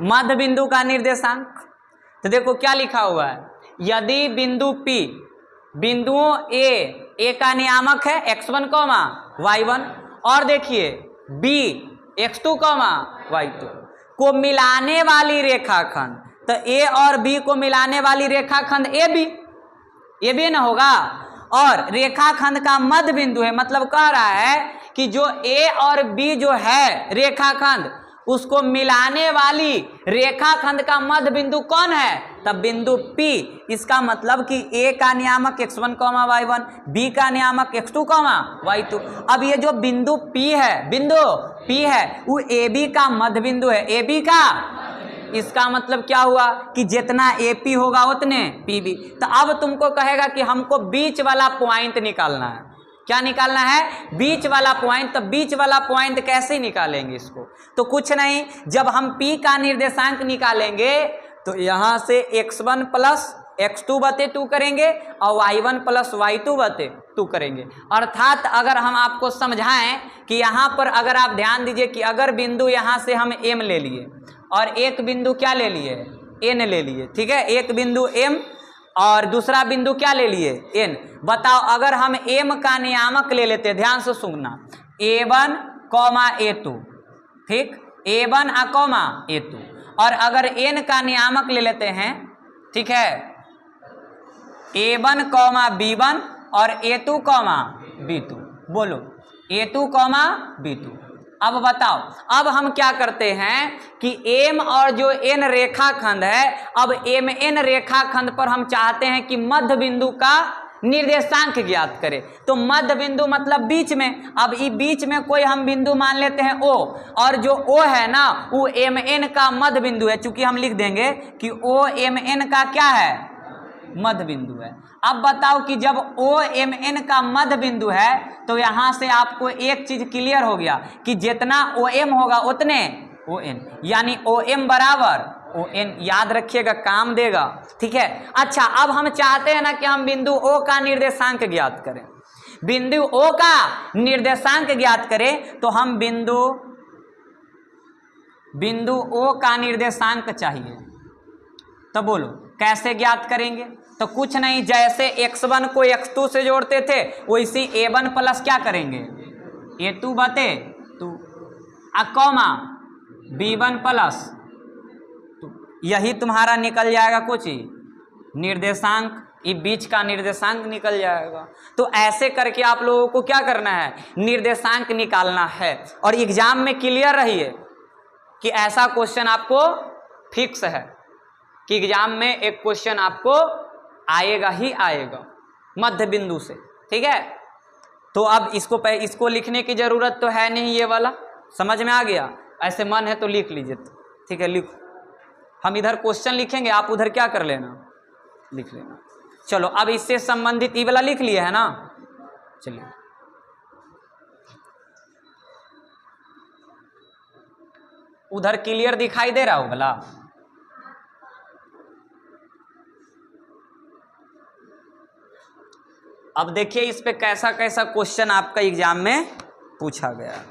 मध्य बिंदु का निर्देशांक। तो देखो क्या लिखा हुआ है, यदि बिंदु P बिंदुओं A का नियामक है x1, y1 और देखिए B x2, y2 को मिलाने वाली रेखाखंड, तो A और B को मिलाने वाली रेखाखंड AB ना होगा, और रेखाखंड का मध्य बिंदु है, मतलब कह रहा है कि जो A और B जो है रेखाखंड, उसको मिलाने वाली रेखाखंड का मध्य बिंदु कौन है, तब बिंदु P। इसका मतलब कि A का नियामक x1, y1, B का नियामक x2, y2। अब ये जो बिंदु P है वो AB का मध्य बिंदु है, AB का। इसका मतलब क्या हुआ कि जितना AP होगा उतने PB। तो अब तुमको कहेगा कि हमको बीच वाला पॉइंट निकालना है। क्या निकालना है? बीच वाला पॉइंट। तो बीच वाला पॉइंट कैसे निकालेंगे इसको? तो कुछ नहीं, जब हम P का निर्देशांक निकालेंगे तो यहां से x1 प्लस x2/2 करेंगे और y1 प्लस y2/2 करेंगे। अर्थात अगर हम आपको समझाएं कि यहाँ पर अगर आप ध्यान दीजिए कि अगर बिंदु यहाँ से हम M ले लिए और एक बिंदु क्या ले लिए, N ले लिए, ठीक है, एक बिंदु M और दूसरा बिंदु क्या ले लिए, N। बताओ अगर हम M का नियामक ले लेते, ध्यान से सुनना, A1, A2, ठीक, A1 A2, और अगर N का नियामक ले लेते हैं, ठीक है, A1, B1 और A2, B2। बोलो A2, B2। अब बताओ, अब हम क्या करते हैं कि M और जो N रेखाखंड है, अब MN रेखाखंड पर हम चाहते हैं कि मध्य बिंदु का निर्देशांक ज्ञात करें। तो मध्य बिंदु मतलब बीच में। अब इस बीच में कोई हम बिंदु मान लेते हैं O, और जो O है ना वो MN का मध्य बिंदु है, चूंकि हम लिख देंगे कि O MN का क्या है, मध्य बिंदु है। अब बताओ कि जब OMN का मध्य बिंदु है तो यहां से आपको एक चीज क्लियर हो गया कि जितना OM होगा उतने ON, यानी OM बराबर ON। याद रखिएगा, काम देगा, ठीक है। अच्छा, अब हम चाहते हैं ना कि हम बिंदु O का निर्देशांक ज्ञात करें। बिंदु O का निर्देशांक ज्ञात करें तो हम बिंदु O का निर्देशांक चाहिए। तो बोलो कैसे ज्ञात करेंगे? तो कुछ नहीं, जैसे x1 को x2 से जोड़ते थे वैसे A1 प्लस क्या करेंगे, A2/2 B1 प्लस 2। यही तुम्हारा निकल जाएगा कुछ ही निर्देशांक, ये बीच का निर्देशांक निकल जाएगा। तो ऐसे करके आप लोगों को क्या करना है, निर्देशांक निकालना है। और एग्जाम में क्लियर रहिए कि ऐसा क्वेश्चन आपको फिक्स है कि एग्जाम में एक क्वेश्चन आपको आएगा ही आएगा मध्य बिंदु से, ठीक है। तो अब इसको लिखने की जरूरत तो है नहीं, ये वाला समझ में आ गया। ऐसे मन है तो लिख लीजिए, ठीक है, लिखो। हम इधर क्वेश्चन लिखेंगे, आप उधर क्या कर लेना, लिख लेना। चलो अब इससे संबंधित ये वाला लिख लिए है ना, चलिए उधर क्लियर दिखाई दे रहा हो भला? अब देखिए इस पे कैसा कैसा क्वेश्चन आपका एग्जाम में पूछा गया।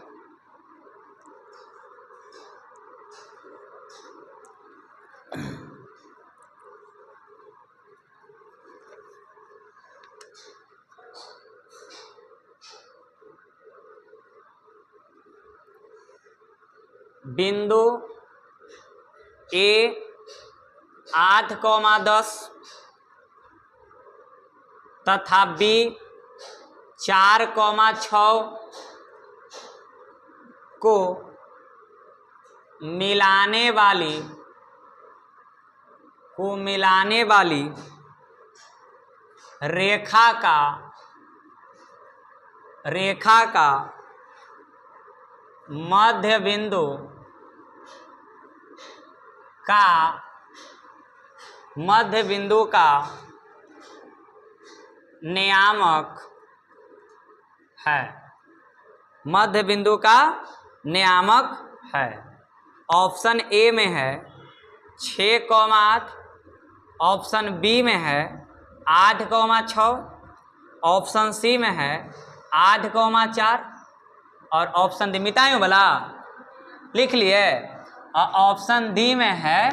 बिंदु A 8,10 तथा B 4,6 को मिलाने वाली रेखा का मध्य बिंदु का नियामक है, मध्य बिंदु का नियामक है। ऑप्शन ए में है 6,8, ऑप्शन बी में है 8,6, ऑप्शन सी में है 8,4 और ऑप्शन डी। मिटाएं भला, लिख लिए? ऑप्शन डी में है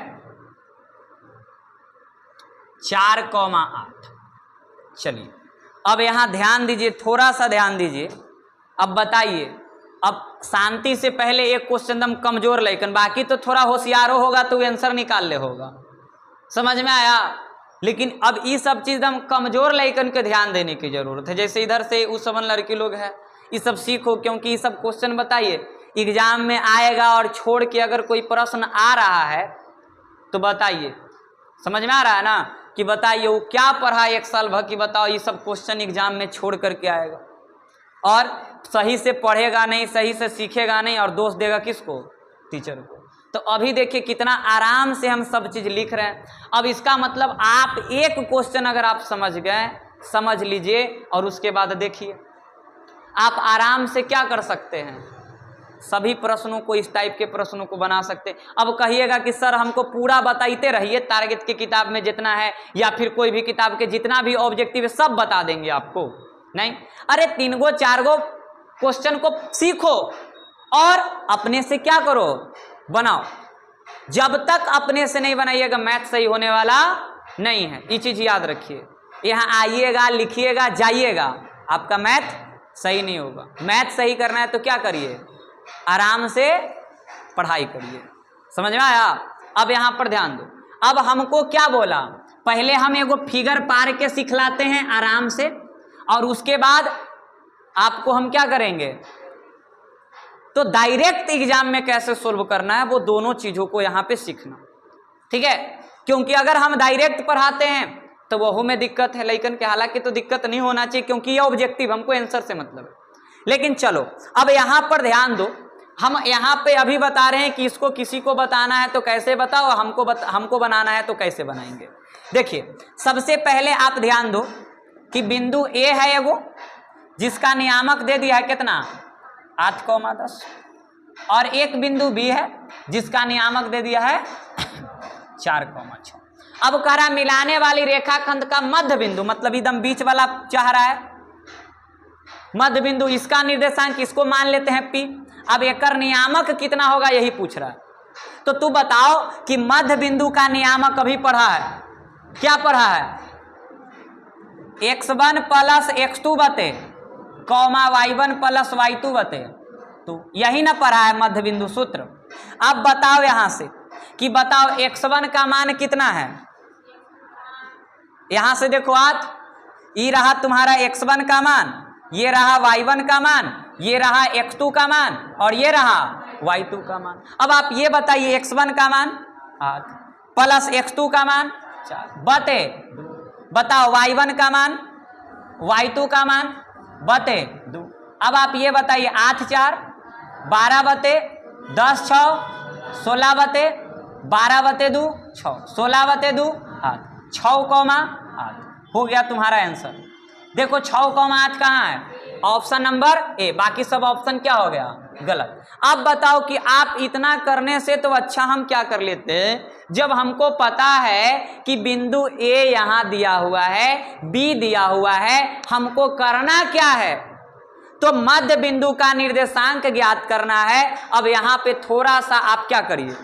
4,8। चलिए अब यहां ध्यान दीजिए, थोड़ा सा ध्यान दीजिए। अब बताइए, अब शांति से पहले एक क्वेश्चन एकदम कमजोर लेकिन बाकी तो थोड़ा होशियारो होगा तो आंसर निकाल ले होगा, समझ में आया। लेकिन अब ये सब चीज एकदम कमजोर लेकिन के ध्यान देने की जरूरत है। जैसे इधर से उस समन लड़की लोग है, ये सब सीखो, क्योंकि ये सब क्वेश्चन बताइए एग्जाम में आएगा। और छोड़ के अगर कोई प्रश्न आ रहा है तो बताइए, समझ में आ रहा है ना, कि बताइए वो क्या पढ़ा एक साल भर की, बताओ ये सब क्वेश्चन एग्जाम में छोड़ करके आएगा और सही से पढ़ेगा नहीं, सही से सीखेगा नहीं और दोष देगा किसको? टीचर को। तो अभी देखिए कितना आराम से हम सब चीज लिख रहे हैं। अब इसका मतलब आप एक क्वेश्चन अगर आप समझ गए, समझ लीजिए और उसके बाद देखिए आप आराम से क्या कर सकते हैं, सभी प्रश्नों को, इस टाइप के प्रश्नों को बना सकते हैं। अब कहिएगा कि सर हमको पूरा बताइते रहिए, टारगेट की किताब में जितना है या फिर कोई भी किताब के जितना भी ऑब्जेक्टिव है सब बता देंगे आपको, नहीं। अरे 3 गो 4 गो क्वेश्चन को सीखो और अपने से क्या करो, बनाओ। जब तक अपने से नहीं बनाइएगा मैथ सही होने वाला नहीं है, ये चीज याद रखिए। यहाँ आइएगा, लिखिएगा, जाइएगा, आपका मैथ सही नहीं होगा। मैथ सही करना है तो क्या करिए, आराम से पढ़ाई करिए, समझ में आया। अब यहां पर ध्यान दो, अब हमको क्या बोला, पहले हम एगो फिगर पार के सिखलाते हैं आराम से और उसके बाद आपको हम क्या करेंगे, तो डायरेक्ट एग्जाम में कैसे सोल्व करना है वो दोनों चीजों को यहां पे सीखना, ठीक है। क्योंकि अगर हम डायरेक्ट पढ़ाते हैं तो वह में दिक्कत है लेकिन के, हालांकि तो दिक्कत नहीं होना चाहिए क्योंकि ये ऑब्जेक्टिव हमको आंसर से मतलब है। लेकिन चलो अब यहां पर ध्यान दो, हम यहां पे अभी बता रहे हैं कि इसको किसी को बताना है तो कैसे बताओ, हमको बनाना है तो कैसे बनाएंगे। देखिए सबसे पहले आप ध्यान दो कि बिंदु ए है एगो जिसका नियामक दे दिया है कितना, 8,10 और एक बिंदु बी है जिसका नियामक दे दिया है 4,6। अब कह रहा मिलाने वाली रेखाखंड का मध्य बिंदु, मतलब एकदम बीच वाला चाह रहा है मध्य बिंदु, इसका निर्देशांक इसको मान लेते हैं P। अब एकर नियामक कितना होगा यही पूछ रहा है। तो तू बताओ कि मध्य बिंदु का नियामक अभी पढ़ा है, क्या पढ़ा है, x1 प्लस x2 बते कॉमा y1 प्लस y2 बते, तो यही ना पढ़ा है मध्य बिंदु सूत्र। अब बताओ यहां से कि बताओ x1 का मान कितना है, यहां से देखो आप, ये रहा तुम्हारा x1 का मान, ये रहा y1 का मान, ये रहा x2 का मान और ये रहा y2 का मान। अब आप ये बताइए x1 का मान 8 प्लस x2 का मान 4 बते, बताओ y1 का मान, y2 का मान बते 2। अब आप ये बताइए 8 4 12 बते 10 6 16 बते 12 बते 2 6 16 बते 2 8 6,8 हो गया तुम्हारा आंसर। देखो 6,8 कहाँ है, ऑप्शन नंबर ए, बाकी सब ऑप्शन क्या हो गया गलत। अब बताओ कि आप इतना करने से तो अच्छा हम क्या कर लेते हैं, जब हमको पता है कि बिंदु ए यहां दिया हुआ है, बी दिया हुआ है, हमको करना क्या है, तो मध्य बिंदु का निर्देशांक ज्ञात करना है। अब यहां पे थोड़ा सा आप क्या करिए,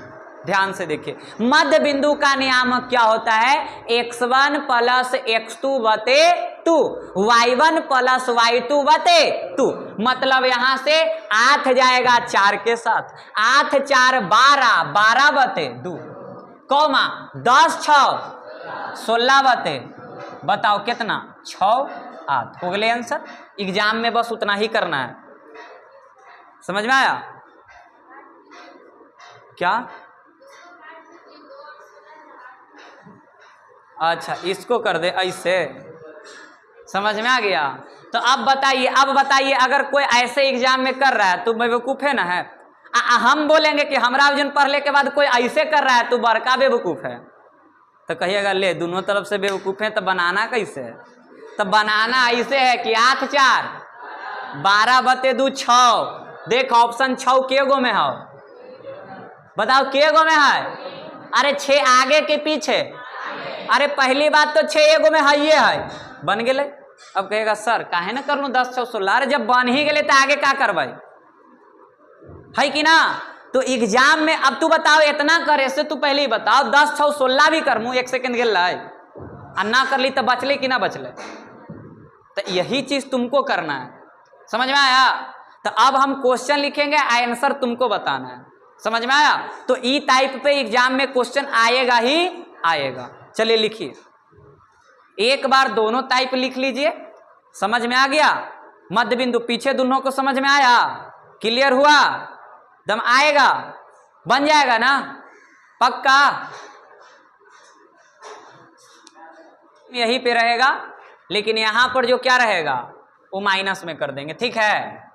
ध्यान से देखिए, मध्य बिंदु का नियामक क्या होता है, x1 प्लस x2 बते 2, y1 प्लस y2 बते 2। मतलब यहां से 8 जाएगा 4 के साथ, 8 4 12 12 बते 2 कौमा 10 6 16 बते, बताओ कितना 6 8 हो गए आंसर। एग्जाम में बस उतना ही करना है, समझ में आया क्या? अच्छा इसको कर दे ऐसे, समझ में आ गया। तो अब बताइए अगर कोई ऐसे एग्जाम में कर रहा है तो बेवकूफ है ना है। हम बोलेंगे कि हमरा अर्जुन पढ़ने के बाद कोई ऐसे कर रहा है तो बड़का बेवकूफ है, तो कहिएगा ले दोनों तरफ से बेवकूफ है, तो बनाना कैसे है, तो बनाना ऐसे है कि 8 4 12 बते 2 6। देख ऑप्शन 6 के गो में है, बताओ के गो में है, अरे 6 आगे के पीछे, अरे पहली बात तो 6 एगो में है, ये है बन गए। अब कहेगा सर काहे ना कर लूं 10 6 16, अरे जब बन ही गए तो आगे क्या करवाई है कि ना। तो एग्जाम में अब तू बताओ इतना करे से तू पहले ही बताओ 10 6 16 भी कर मुँह 1 सेकंड गेल रहा है ना कर ली तो बचले कि ना बचले। तो यही चीज तुमको करना है, समझ में आया। तो अब हम क्वेश्चन लिखेंगे, आंसर तुमको बताना है, समझ में आया। तो ई टाइप पे एग्जाम में क्वेश्चन आएगा ही आएगा। चलिए लिखिए, एक बार दोनों टाइप लिख लीजिए, समझ में आ गया। मध्य बिंदु पीछे दोनों को समझ में आया, क्लियर हुआ, दम आएगा, बन जाएगा ना पक्का। यहीं पे रहेगा, लेकिन यहां पर जो क्या रहेगा वो माइनस में कर देंगे, ठीक है।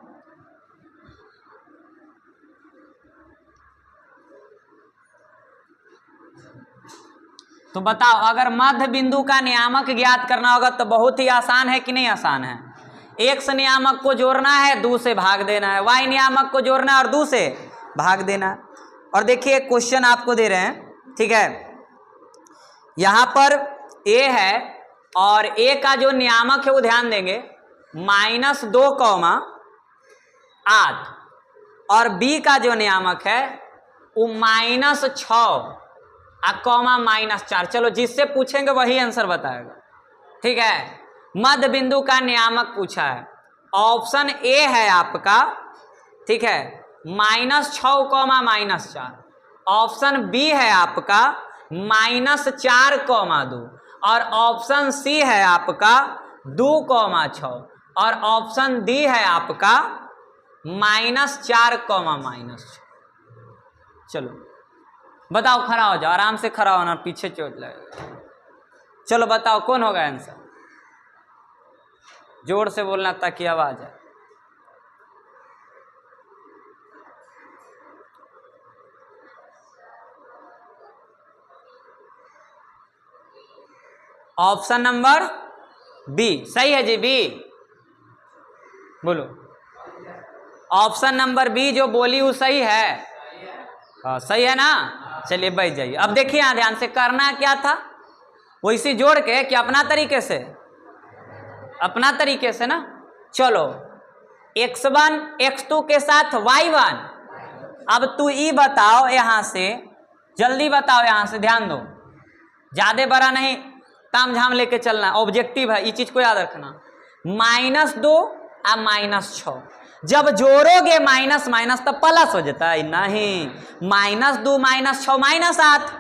तो बताओ, अगर मध्य बिंदु का नियामक ज्ञात करना होगा तो बहुत ही आसान है कि नहीं आसान है। x नियामक को जोड़ना है, 2 से भाग देना है, y नियामक को जोड़ना है और 2 से भाग देना है। और देखिए क्वेश्चन आपको दे रहे हैं, ठीक है। यहां पर a है और a का जो नियामक है वो ध्यान देंगे -2, 8 और b का जो नियामक है वो -6 -4। चलो जिससे पूछेंगे वही आंसर बताएगा, ठीक है। मध्य बिंदु का नियामक पूछा है, ऑप्शन ए है आपका, ठीक है, -6, -4। ऑप्शन बी है आपका -4, 2 और ऑप्शन सी है आपका 2, 6 और ऑप्शन डी है आपका -4, -6। चलो बताओ, खड़ा हो जाओ, आराम से खड़ा होना, पीछे चोट लगेगा। चलो बताओ कौन होगा आंसर, जोर से बोलना ताकि आवाज आए। ऑप्शन नंबर बी सही है जी, बी बोलो। ऑप्शन नंबर बी जो बोली वो सही है, हाँ सही है ना। चलिए बैठ जाइए। अब देखिए यहाँ ध्यान से, करना क्या था, वैसे जोड़ के कि अपना तरीके से, अपना तरीके से ना। चलो x1 x2 के साथ y1। अब तू ई बताओ यहाँ से, जल्दी बताओ, यहाँ से ध्यान दो, ज्यादा बड़ा नहीं, ताम झाम लेके चलना, ऑब्जेक्टिव है, ये चीज को याद रखना। -2 और -6 जब जोड़ोगे माइनस माइनस तो प्लस हो जाता है, नहीं, -2 -6 -8,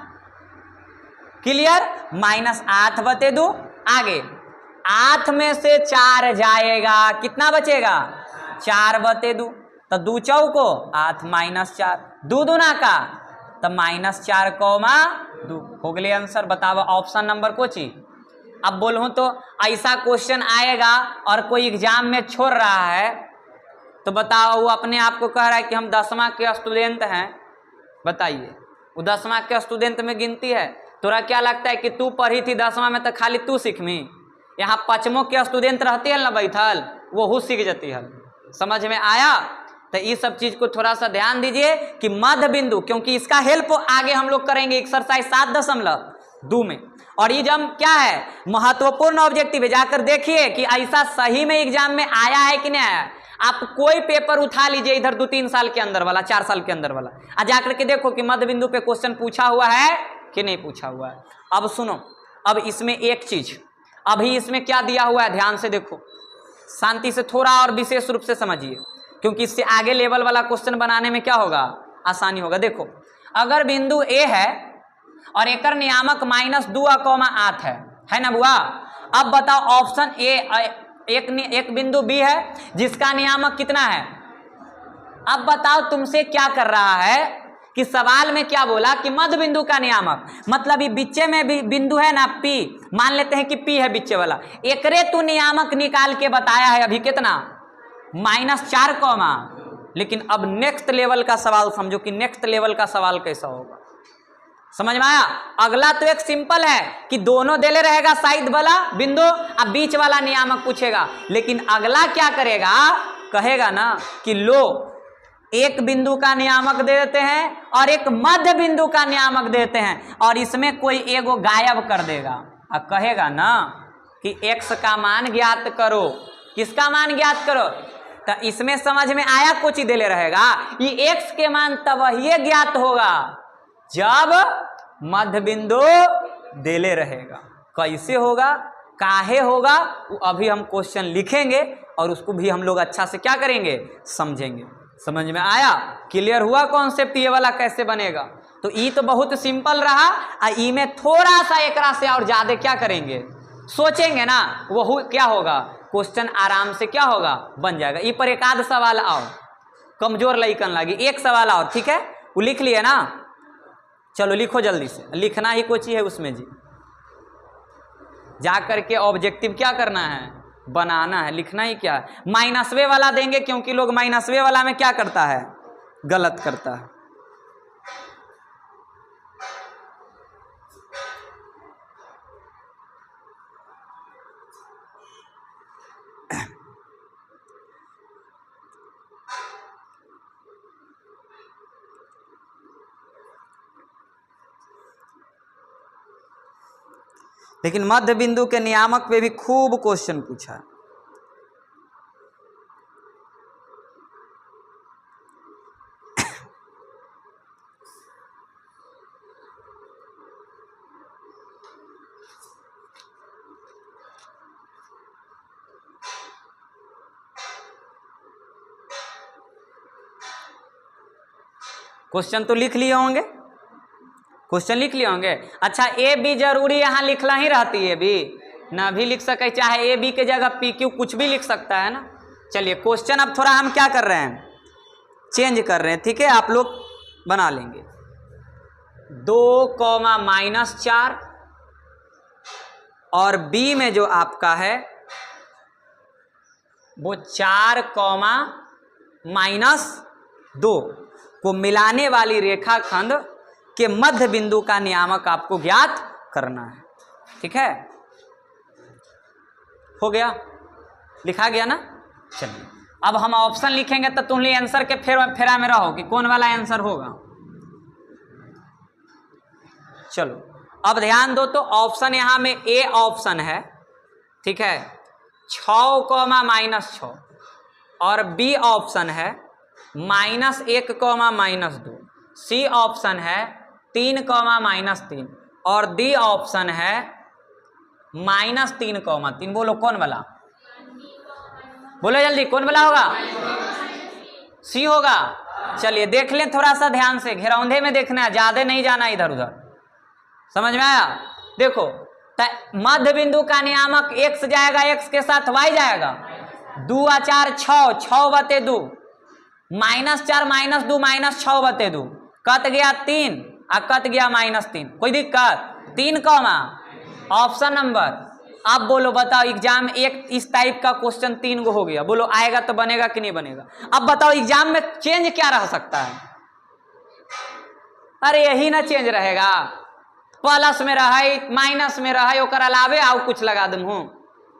क्लियर। -8 बते 2, आगे 8 में से 4 जाएगा, कितना बचेगा 4 बते 2, तो 2 चौको 8 -4, 2 दूना का तो -4, 2 हो गए आंसर। बताओ ऑप्शन नंबर को चीज। अब बोलूं तो ऐसा क्वेश्चन आएगा और कोई एग्जाम में छोड़ रहा है तो बताओ, वो अपने आप को कह रहा है कि हम 10वां के स्टूडेंट हैं, बताइए वो 10वां के स्टूडेंट में गिनती है। तोरा क्या लगता है कि तू पढ़ी थी 10वां में तो खाली तू सीखमी, यहाँ 5वां के स्टूडेंट रहती है ना बैठल, वो सीख जाती है। समझ में आया। तो ये सब चीज को थोड़ा सा ध्यान दीजिए कि मध्य बिंदु, क्योंकि इसका हेल्प आगे हम लोग करेंगे एक्सरसाइज 7.2 में। और ये जब क्या है महत्वपूर्ण ऑब्जेक्टिव है, जाकर देखिए कि ऐसा सही में एग्जाम में आया है कि नहीं आया। आप कोई पेपर उठा लीजिए इधर 2-3 साल के अंदर वाला, 4 साल के अंदर वाला, आ जाकर के देखो कि मध्य बिंदु पे क्वेश्चन पूछा हुआ है कि नहीं पूछा हुआ है। अब सुनो, अब इसमें एक चीज, अभी इसमें क्या दिया हुआ है ध्यान से देखो, शांति से थोड़ा और विशेष रूप से समझिए, क्योंकि इससे आगे लेवल वाला क्वेश्चन बनाने में क्या होगा, आसानी होगा। देखो अगर बिंदु ए है और एकर नियामक -2, 8 है ना बुआ। अब बताओ ऑप्शन ए, एक बिंदु बी है जिसका नियामक कितना है। अब बताओ तुमसे क्या कर रहा है कि सवाल में क्या बोला कि मध्य बिंदु का नियामक, मतलब ये बीचे में भी बिंदु है ना पी, मान लेते हैं कि पी है बीचे वाला, एकरे तू नियामक निकाल के बताया है अभी कितना -4, लेकिन अब नेक्स्ट लेवल का सवाल समझो कि नेक्स्ट लेवल का सवाल कैसा होगा, समझ में आया। अगला तो एक सिंपल है कि दोनों देले रहेगा साइड वाला बिंदु, अब बीच वाला नियामक पूछेगा, लेकिन अगला क्या करेगा, कहेगा ना कि लो एक बिंदु का नियामक दे देते हैं और एक मध्य बिंदु का नियामक देते हैं और इसमें कोई एगो गायब कर देगा और कहेगा ना कि x का मान ज्ञात करो। किसका मान ज्ञात करो, तो इसमें समझ में आया कोची देले रहेगा, ये x के मान तब ही ज्ञात होगा जब मध्य बिंदु देले रहेगा। कैसे होगा, काहे होगा, वो अभी हम क्वेश्चन लिखेंगे और उसको भी हम लोग अच्छा से क्या करेंगे, समझेंगे। समझ में आया, क्लियर हुआ कॉन्सेप्ट ये वाला कैसे बनेगा। तो ई तो बहुत सिंपल रहा, ई में थोड़ा सा एकरा से और ज्यादा क्या करेंगे, सोचेंगे ना, वो क्या होगा, क्वेश्चन आराम से क्या होगा, बन जाएगा। ई पर एक आध सवाल आओ, कमजोर लइकन लगी, एक सवाल आओ, ठीक है, वो लिख लिए ना, चलो लिखो जल्दी से, लिखना ही कोची है उसमें जी, जा करके ऑब्जेक्टिव क्या करना है, बनाना है, लिखना ही क्या है। माइनसवे वाला देंगे क्योंकि लोग माइनसवे वाला में क्या करता है, गलत करता है। लेकिन मध्य बिंदु के नियामक पे भी खूब क्वेश्चन पूछा है। क्वेश्चन तो लिख लिए होंगे, क्वेश्चन लिख लिए होंगे। अच्छा, ए बी जरूरी यहाँ लिखना ही रहती है, बी ना भी लिख सके, चाहे ए बी के जगह पी क्यू कुछ भी लिख सकता है ना। चलिए क्वेश्चन अब थोड़ा हम क्या कर रहे हैं, चेंज कर रहे हैं, ठीक है, आप लोग बना लेंगे। 2,-4 और बी में जो आपका है वो 4,-2 को मिलाने वाली रेखाखंड के मध्य बिंदु का नियामक आपको ज्ञात करना है, ठीक है। हो गया, लिखा गया ना। चलिए अब हम ऑप्शन लिखेंगे तो तुम लोग आंसर के फेरा में रहो कि कौन वाला आंसर होगा। चलो अब ध्यान दो, तो ऑप्शन यहां में ए ऑप्शन है, ठीक है, 6,-6 और बी ऑप्शन है -1,-2, सी ऑप्शन है 3,-3 और डी ऑप्शन है -3,3। बोलो कौन वाला, बोलो जल्दी, कौन वाला होगा, सी होगा। चलिए देख लें थोड़ा सा ध्यान से, घेरौंधे में देखना है, ज्यादा नहीं जाना इधर उधर, समझ में आया। देखो मध्य बिंदु का नियामक x जाएगा, x के साथ y जाएगा, 2 और 4 6/2, -4 -2 -6/2, कट गया 3 और कट गया -3, कोई दिक्कत, 3, ऑप्शन नंबर। अब बोलो बताओ, एग्जाम एक इस टाइप का क्वेश्चन 3 गो हो गया, बोलो आएगा तो बनेगा कि नहीं बनेगा। अब बताओ एग्जाम में चेंज क्या रह सकता है, अरे यही ना चेंज रहेगा, प्लस में रहे माइनस में रहे, ओकर अलावे आउ कुछ लगा दूं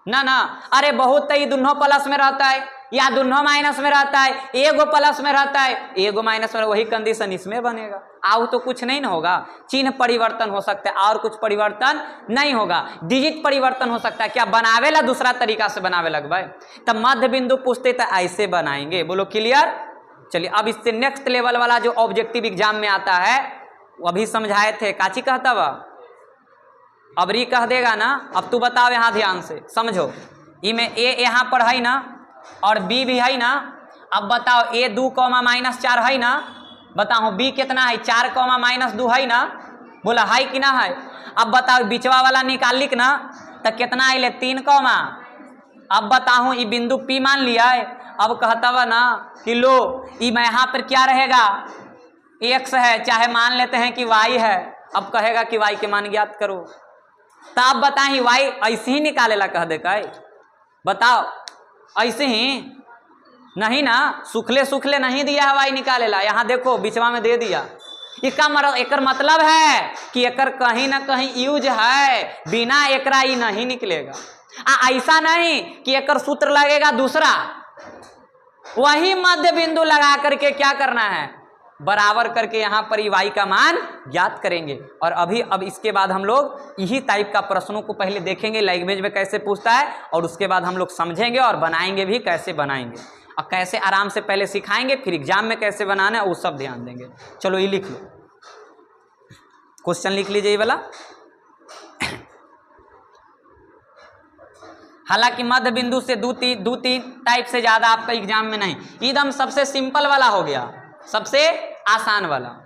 ना ना। अरे बहुत ही दोनों प्लस में रहता है या दोनों माइनस में रहता है, एगो प्लस में रहता है एगो माइनस में, वही कंडीशन इसमें बनेगा। आउ तो कुछ नहीं ना होगा, चिन्ह परिवर्तन हो सकता है और कुछ परिवर्तन नहीं होगा, डिजिट परिवर्तन हो सकता है। क्या बनावेला दूसरा तरीका से बनावे लगभग, तब मध्य बिंदु पूछते तो ऐसे बनाएंगे। बोलो क्लियर। चलिए अब इससे नेक्स्ट लेवल वाला जो ऑब्जेक्टिव एग्जाम में आता है वो अभी समझाए थे, काची कहता वह अबरी कह देगा ना। अब तू बताओ यहाँ ध्यान से समझो, इमें ए यहाँ पर है ना और बी भी है ना। अब बताओ ए 2,-4 है ना, बताओ बी कितना है 4,-2 है ना, बोला है कि ना है। अब बताओ बीचवा वाला निकाल लिख ना, तो कितना है 3, अब बताओ ये बिंदु P मान लिया है। अब कहता हुआ ना कि लो ये मैं यहाँ पर क्या रहेगा x है, चाहे मान लेते हैं कि y है। अब कहेगा कि y के मान ज्ञात करो, तो आप बताएं y ऐसे ही निकालेला कह दे का, बताओ ऐसे ही नहीं ना, सुखले सुखले नहीं दिया है y निकालेला, यहाँ देखो बीचवा में दे दिया। एकर मतलब है कि एकर कहीं ना कहीं यूज है, बिना एकरा ही नहीं निकलेगा। ऐसा नहीं कि एकर सूत्र लगेगा दूसरा, वही मध्य बिंदु लगा करके क्या करना है, बराबर करके यहाँ पर y का मान ज्ञात करेंगे। और अब इसके बाद हम लोग यही टाइप का प्रश्नों को पहले देखेंगे लैंग्वेज में कैसे पूछता है, और उसके बाद हम लोग समझेंगे और बनाएंगे भी कैसे बनाएंगे। और कैसे आराम से पहले सिखाएंगे, फिर एग्जाम में कैसे बनाना है वो सब ध्यान देंगे। चलो ये लिख लो, क्वेश्चन लिख लीजिए ये वाला। हालांकि मध्य बिंदु से दो तीन टाइप से ज्यादा आपका एग्जाम में नहीं, एकदम सबसे सिंपल वाला हो गया, सबसे आसान वाला।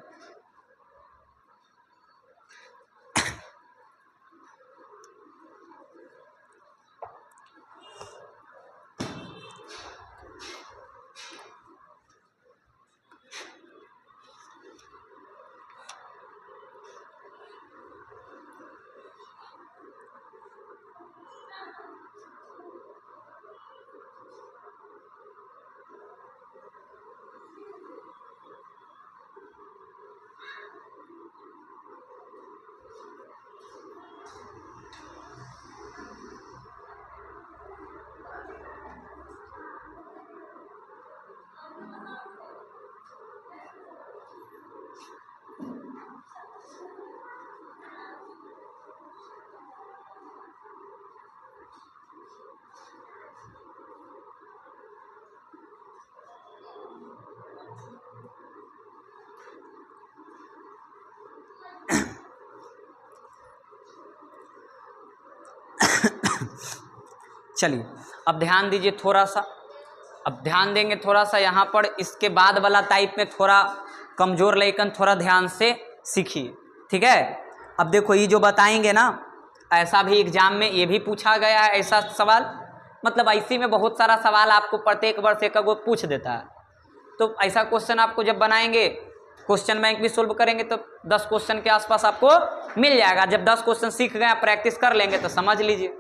चलिए अब ध्यान दीजिए थोड़ा सा, अब ध्यान देंगे थोड़ा सा यहाँ पर। इसके बाद वाला टाइप में थोड़ा कमजोर लेकिन थोड़ा ध्यान से सीखिए, ठीक है। अब देखो ये जो बताएंगे ना, ऐसा भी एग्जाम में ये भी पूछा गया है ऐसा सवाल, मतलब ऐसी में बहुत सारा सवाल आपको प्रत्येक वर्ष एक वो पूछ देता है। तो ऐसा क्वेश्चन आपको जब बनाएंगे, क्वेश्चन बैंक भी सोल्व करेंगे तो 10 क्वेश्चन के आसपास आपको मिल जाएगा। जब 10 क्वेश्चन सीख गए, प्रैक्टिस कर लेंगे तो समझ लीजिए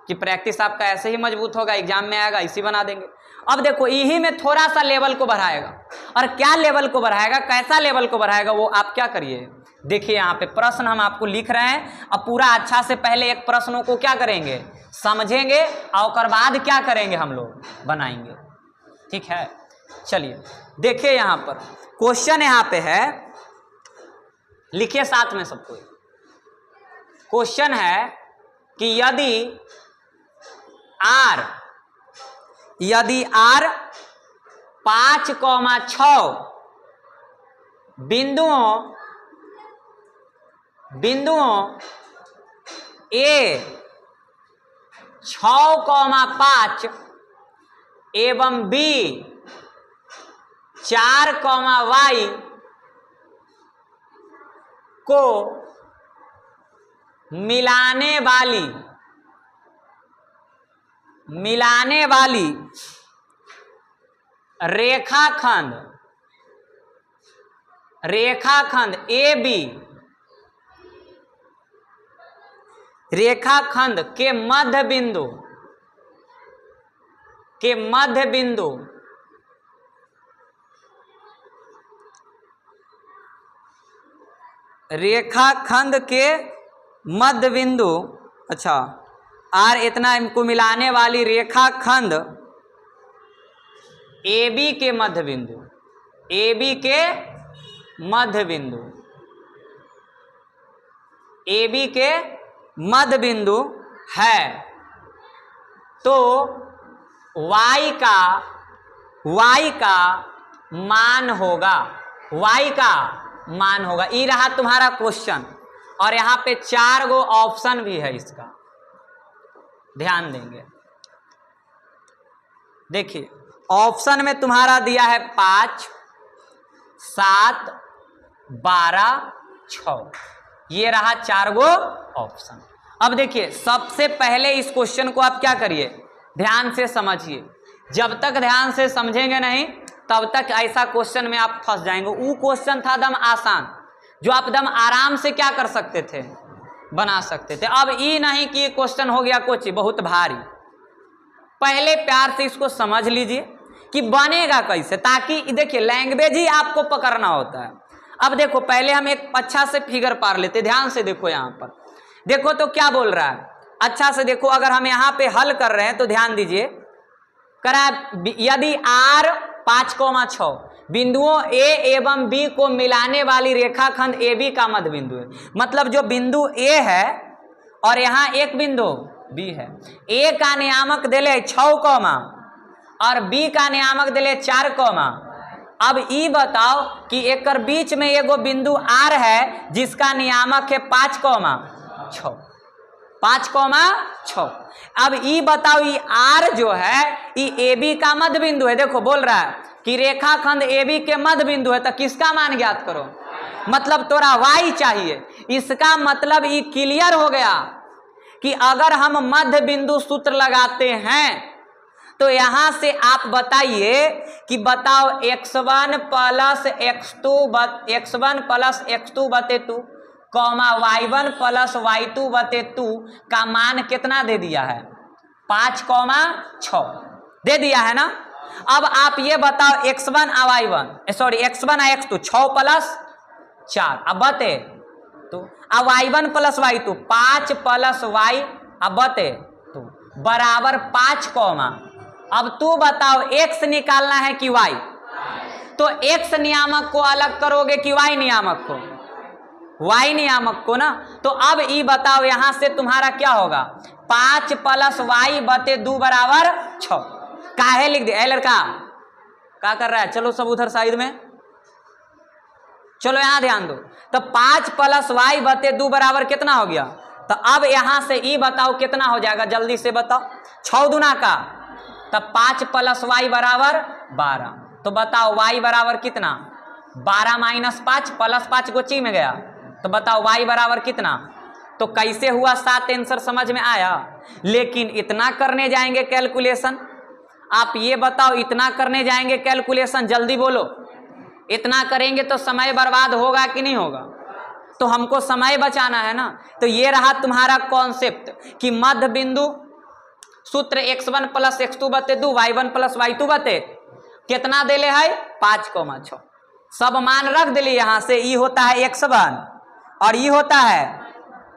कि प्रैक्टिस आपका ऐसे ही मजबूत होगा, एग्जाम में आएगा, इसी बना देंगे। अब देखो यही में थोड़ा सा लेवल को बढ़ाएगा, और क्या लेवल को बढ़ाएगा, कैसा लेवल को बढ़ाएगा, वो आप क्या करिए, देखिए यहाँ पे प्रश्न हम आपको लिख रहे हैं। अब पूरा अच्छा से पहले एक प्रश्नों को क्या करेंगे, समझेंगे, और उसके बाद क्या करेंगे, हम लोग बनाएंगे, ठीक है। चलिए देखिए यहाँ पर क्वेश्चन यहाँ पे है, लिखिए साथ में सबको। क्वेश्चन है कि यदि R 5,6 बिंदुओं A 6,5 एवं B 4,y को मिलाने वाली रेखाखंड के मध्य बिंदु रेखाखंड के मध्य बिंदु, अच्छा R इतना इनको मिलाने वाली रेखाखंड AB के मध्य बिंदु है, तो y का मान होगा। ये रहा तुम्हारा क्वेश्चन, और यहाँ पे 4 गो ऑप्शन भी है, इसका ध्यान देंगे। देखिए ऑप्शन में तुम्हारा दिया है 5, 7, 12, 6, ये रहा 4 गो ऑप्शन। अब देखिए सबसे पहले इस क्वेश्चन को आप क्या करिए, ध्यान से समझिए। जब तक ध्यान से समझेंगे नहीं तब तक ऐसा क्वेश्चन में आप फंस जाएंगे। वो क्वेश्चन था दम आसान, जो आप दम आराम से क्या कर सकते थे, बना सकते थे। अब ये नहीं कि ये क्वेश्चन हो गया कुछ बहुत भारी। पहले प्यार से इसको समझ लीजिए कि बनेगा कैसे, ताकि देखिए लैंग्वेज ही आपको पकड़ना होता है। अब देखो पहले हम एक अच्छा से फिगर पार लेते, ध्यान से देखो। यहाँ पर देखो तो क्या बोल रहा है, अच्छा से देखो। अगर हम यहाँ पे हल कर रहे हैं तो ध्यान दीजिए, करा यदि R 5,6 बिंदुओं A एवं B को मिलाने वाली रेखाखंड AB का मध्य बिंदु है, मतलब जो बिंदु A है और यहाँ एक बिंदु B है। A का नियामक देले 6, और बी का नियामक दिले 4 कॉमा। अब ई बताओ कि एक बीच में एगो बिंदु आर है जिसका नियामक है 5 कॉमा 6, 5 कॉमा 6। अब ई बताओ ई आर जो है ई ए बी का मध्य बिंदु है। देखो बोल रहा है कि रेखाखंड ए बी के मध्य बिंदु है, तो किसका मान ज्ञात करो, मतलब तोरा वाई चाहिए। इसका मतलब ये क्लियर हो गया कि अगर हम मध्य बिंदु सूत्र लगाते हैं तो यहां से आप बताइए कि बताओ x1 प्लस x2 बटे 2 कॉमा y1 प्लस y2 बटे 2 का मान कितना दे दिया है, 5 कॉमा 6 दे दिया है ना। अब आप ये बताओ x1 x1 x2 6 प्लस 4 अब बते तो अब y1 plus y2 5 plus y अब बते तो बराबर 5 कॉमा। अब तू बताओ x निकालना है कि y, तो x नियामक को अलग करोगे कि y नियामक को, y नियामक को ना। तो अब ये बताओ यहां से तुम्हारा क्या होगा, 5 प्लस y बटे 2 बराबर 6। काहे लिख दिया लड़का, क्या कर रहा है, चलो सब उधर साइड में, चलो यहां ध्यान दो। तो 5 प्लस y बटे 2 बराबर कितना हो गया, तो अब यहां से ई बताओ कितना हो जाएगा, जल्दी से बताओ, 6 दूना का, तब 5 प्लस y बराबर 12। तो बताओ y बराबर कितना, 12 माइनस 5 प्लस 5 गोची में गया, तो बताओ y बराबर कितना। तो कैसे हुआ 7 आंसर समझ में आया। लेकिन इतना करने जाएंगे कैलकुलेशन, आप ये बताओ इतना करने जाएंगे कैलकुलेशन, जल्दी बोलो, इतना करेंगे तो समय बर्बाद होगा कि नहीं होगा, तो हमको समय बचाना है ना। तो ये रहा तुम्हारा कॉन्सेप्ट कि मध्य बिंदु सूत्र x1 प्लस x2 बटे 2 y1 प्लस y2 बटे कितना देले है 5 कॉमा 6। सब मान रख दिली यहां से, ई होता है x1 और ई होता है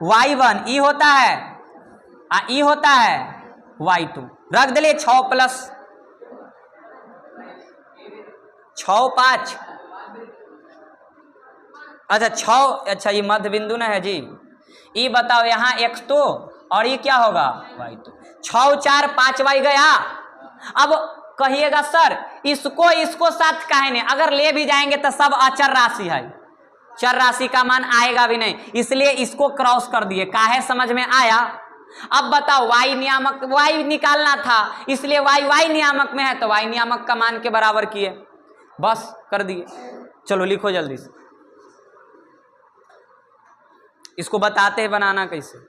y1, ई होता है ई होता है y2, रख दिलिए 6 प्लस 6 5, अच्छा 6, अच्छा ये मध्य बिंदु ना है जी। ये बताओ यहाँ x2 और ये क्या होगा y2, 6 4 5 y गया। अब कहिएगा सर इसको साथ काहे नहीं, अगर ले भी जाएंगे तो सब अचर राशि है, चर राशि का मान आएगा भी नहीं, इसलिए इसको क्रॉस कर दिए। काहे समझ में आया। अब बताओ y नियामक, y निकालना था इसलिए y नियामक में है तो y नियामक का मान के बराबर किए, बस कर दिए। चलो लिखो जल्दी से, इसको बताते हैं बनाना कैसे।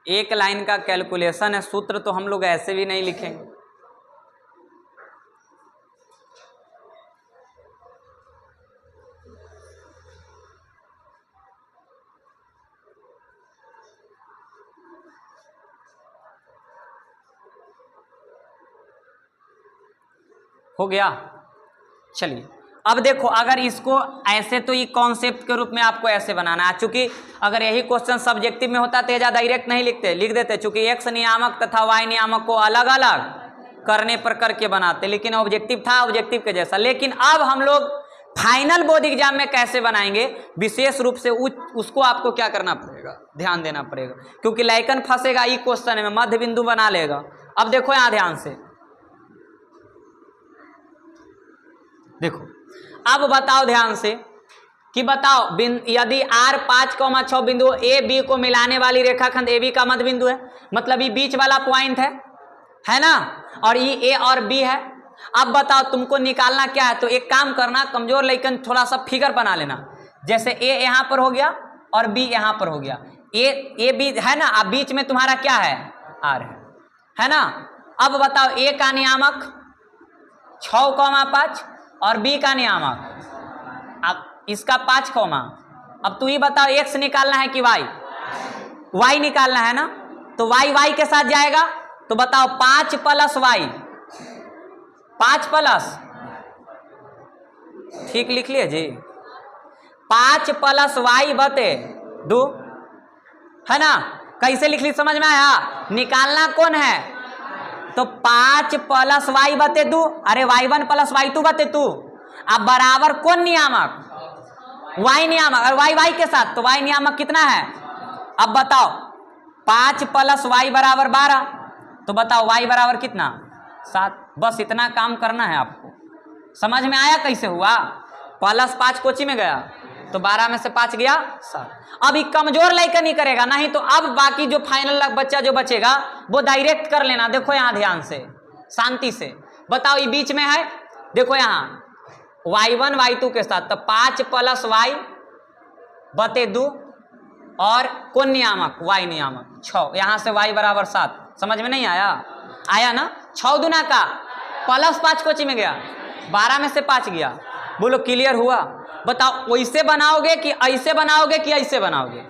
एक लाइन का कैलकुलेशन है, सूत्र तो हम लोग ऐसे भी नहीं लिखेंगे। हो गया, चलिए अब देखो, अगर इसको ऐसे तो ये कॉन्सेप्ट के रूप में आपको ऐसे बनाना है। चूंकि अगर यही क्वेश्चन सब्जेक्टिव में होता तो डायरेक्ट नहीं लिखते, लिख देते, चूंकि एक्स नियामक तथा वाई नियामक को अलग अलग करने पर करके बनाते, लेकिन ऑब्जेक्टिव था ऑब्जेक्टिव के जैसा। लेकिन अब हम लोग फाइनल बोर्ड एग्जाम में कैसे बनाएंगे, विशेष रूप से उसको आपको क्या करना पड़ेगा, ध्यान देना पड़ेगा, क्योंकि लाइकन फंसेगा ये क्वेश्चन में, मध्य बिंदु बना लेगा। अब देखो यहाँ ध्यान से देखो, अब बताओ ध्यान से कि बताओ यदि R 5,6 बिंदु ए बी को मिलाने वाली रेखाखंड ए बी का मध्य बिंदु है, मतलब ये बीच वाला पॉइंट है ना, और ये ए और बी है। अब बताओ तुमको निकालना क्या है, तो एक काम करना, कमजोर लेकिन थोड़ा सा फिगर बना लेना, जैसे ए यहाँ पर हो गया और बी यहाँ पर हो गया, ए बी है ना, अब बीच में तुम्हारा क्या है R है। है ना। अब बताओ ए का नियामक 6,5 और बी का नियामक अब इसका 5, अब तू ही बताओ एक्स निकालना है कि वाई निकालना है ना। तो वाई के साथ जाएगा, तो बताओ 5 + वाई, 5 प्लस, ठीक लिख लिए जी, 5 + वाई बटे 2, है ना। कैसे लिख ली समझ में आया। निकालना कौन है, तो 5 + वाई बटे 2, अरे y1 + y2 बटे 2। अब बराबर कौन नियामक, y नियामक, और y के साथ, तो y नियामक कितना है। अब बताओ 5 + y बराबर 12, तो बताओ y बराबर कितना 7। बस इतना काम करना है आपको। समझ में आया कैसे हुआ। +5 कोची में गया, तो 12 में से 5 गया 7। अब ये कमजोर लड़का नहीं करेगा, नहीं तो अब बाकी जो फाइनल बच्चा जो बचेगा वो डायरेक्ट कर लेना। देखो यहाँ ध्यान से, शांति से बताओ, ये बीच में है, देखो यहाँ y1 y2 के साथ, तो 5 + y बटे 2 और कौन नियामक, y नियामक 6, यहाँ से y बराबर 7। समझ में नहीं आया, आया ना। 6 दूना का +5 कोची में गया, 12 में से 5 गया। बोलो क्लियर हुआ। बताओ वैसे बनाओगे कि ऐसे बनाओगे कि ऐसे बनाओगे,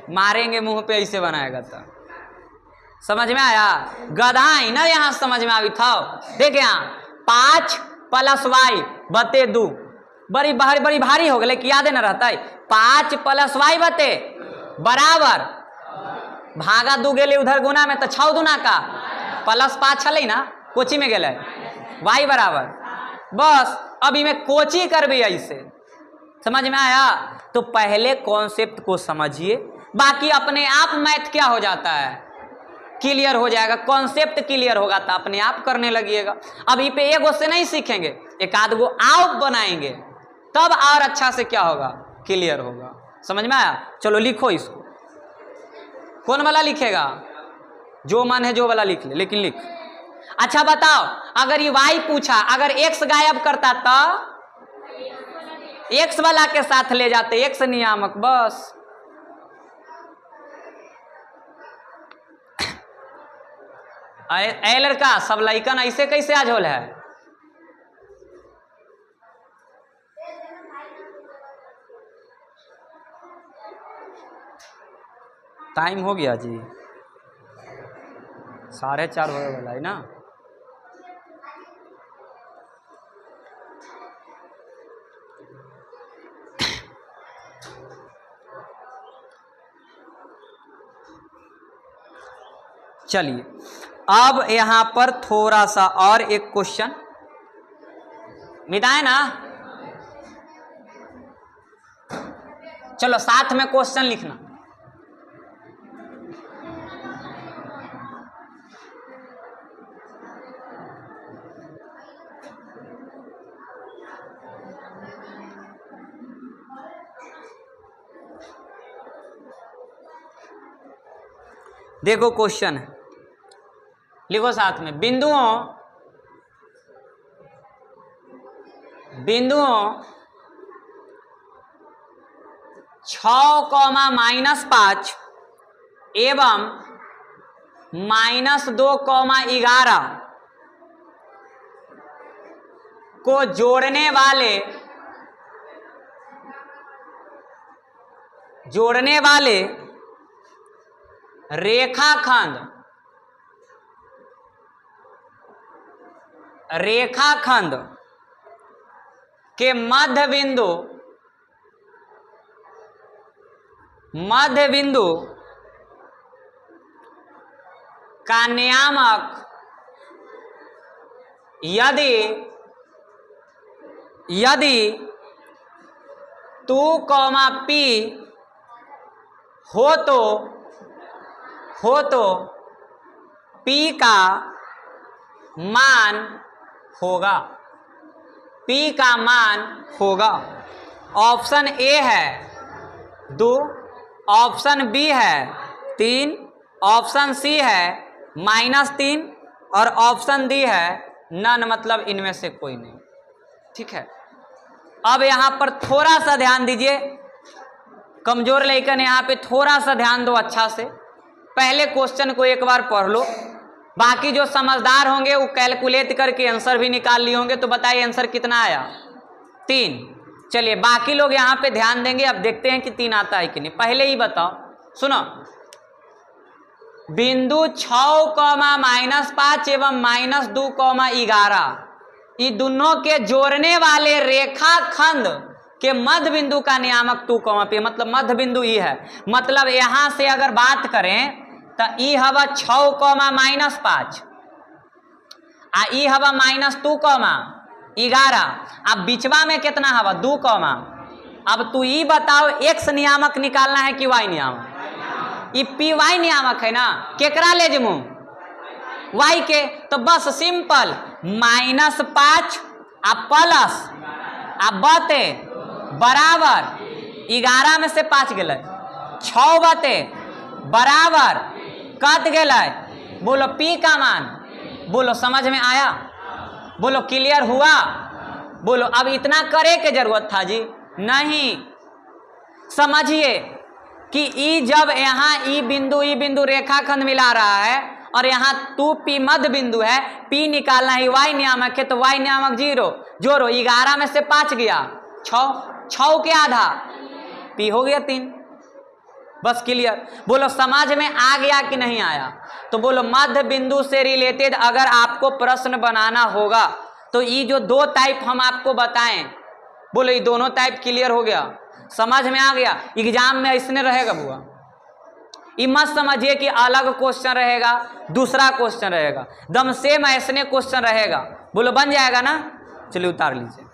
मारेंगे मुंह पे, ऐसे बनाएगा तो समझ में आया। गधा ही ना यहाँ समझ में आई था। देख यहाँ 5 + y बटे 2, बड़ी भारी हो गए कि याद न रहता है। 5 + y बटे बराबर भागा 2 गेले उधर गुना में, तो 6 दूना का +5 छले ना, कोची में गेले y बराबर। बस अभी में कोची करबे ऐसे, समझ में आया। तो पहले कॉन्सेप्ट को समझिए, बाकी अपने आप मैथ क्या हो जाता है, क्लियर हो जाएगा। कॉन्सेप्ट क्लियर होगा तो अपने आप करने लगिएगा। अभी पे एगो से नहीं सीखेंगे, एक आध गो आप बनाएंगे, तब और अच्छा से क्या होगा, क्लियर होगा। समझ में आया। चलो लिखो इसको, कौन वाला लिखेगा, जो मन है जो वाला लिख ले, लेकिन लिख। अच्छा बताओ, अगर ये y पूछा, अगर x गायब करता तो x वाला के साथ ले जाते, x नियामक। बस ए लड़का, सब लड़कन ऐसे कैसे आज होल है। टाइम हो गया जी, 4:30 होने वाला है ना। चलिए अब यहां पर थोड़ा सा और एक क्वेश्चन मिटाए ना। चलो साथ में क्वेश्चन लिखना। देखो क्वेश्चन है, लिखो साथ में। बिंदुओं 6, -5 एवं -2, 11 को जोड़ने वाले रेखाखंड के मध्य बिंदु का नियामक यदि 2, p हो तो p का मान होगा। ऑप्शन ए है 2, ऑप्शन बी है 3, ऑप्शन सी है -3 और ऑप्शन डी है नन, मतलब इनमें से कोई नहीं। ठीक है। अब यहां पर थोड़ा सा ध्यान दीजिए, कमजोर लेकर यहाँ पे थोड़ा सा ध्यान दो अच्छा से। पहले क्वेश्चन को एक बार पढ़ लो, बाकी जो समझदार होंगे वो कैलकुलेट करके आंसर भी निकाल लिए होंगे। तो बताइए आंसर कितना आया? 3। चलिए बाकी लोग यहाँ पे ध्यान देंगे। अब देखते हैं कि 3 आता है कि नहीं। पहले ही बताओ, सुनो, बिंदु 6, -5 एवं -2, 11 ये दोनों के जोड़ने वाले रेखाखंड के मध्य बिंदु का नियामक 2, P, मतलब मध्य बिंदु ई है। मतलब यहां से अगर बात करें तो ई हवा 6, -5 आ ई हवा -2, 11। अब बिचवा में कितना हवा? 2, अब तू ई बताओ x नियामक निकालना है कि y नियामक? ये पी वाई नियामक है ना। केकरा ले जमू? y के। तो बस सिंपल -5 आ प्लस आ बते बराबर 11 में से 5 गए 6 बते बराबर कत गए। बोलो p का मान, बोलो समझ में आया? बोलो क्लियर हुआ? बोलो अब इतना करे के जरूरत था जी? नहीं। समझिए कि ई जब यहाँ ई बिंदु रेखाखंड मिला रहा है और यहाँ 2p मध्य बिंदु है, p निकालना है, y नियामक है, तो y नियामक 0 जोड़ो 11 में से 5 गया 6 के आधा p हो गया 3। बस क्लियर? बोलो समझ में आ गया कि नहीं आया? तो बोलो मध्य बिंदु से रिलेटेड अगर आपको प्रश्न बनाना होगा तो ये जो 2 टाइप हम आपको बताएं, बोलो ये दोनों टाइप क्लियर हो गया? समझ में आ गया? एग्जाम में ऐसने रहेगा बुआ। ये मत समझिए कि अलग क्वेश्चन रहेगा, दूसरा क्वेश्चन रहेगा, दम सेम ऐसने क्वेश्चन रहेगा। बोलो बन जाएगा ना? चलिए उतार लीजिए।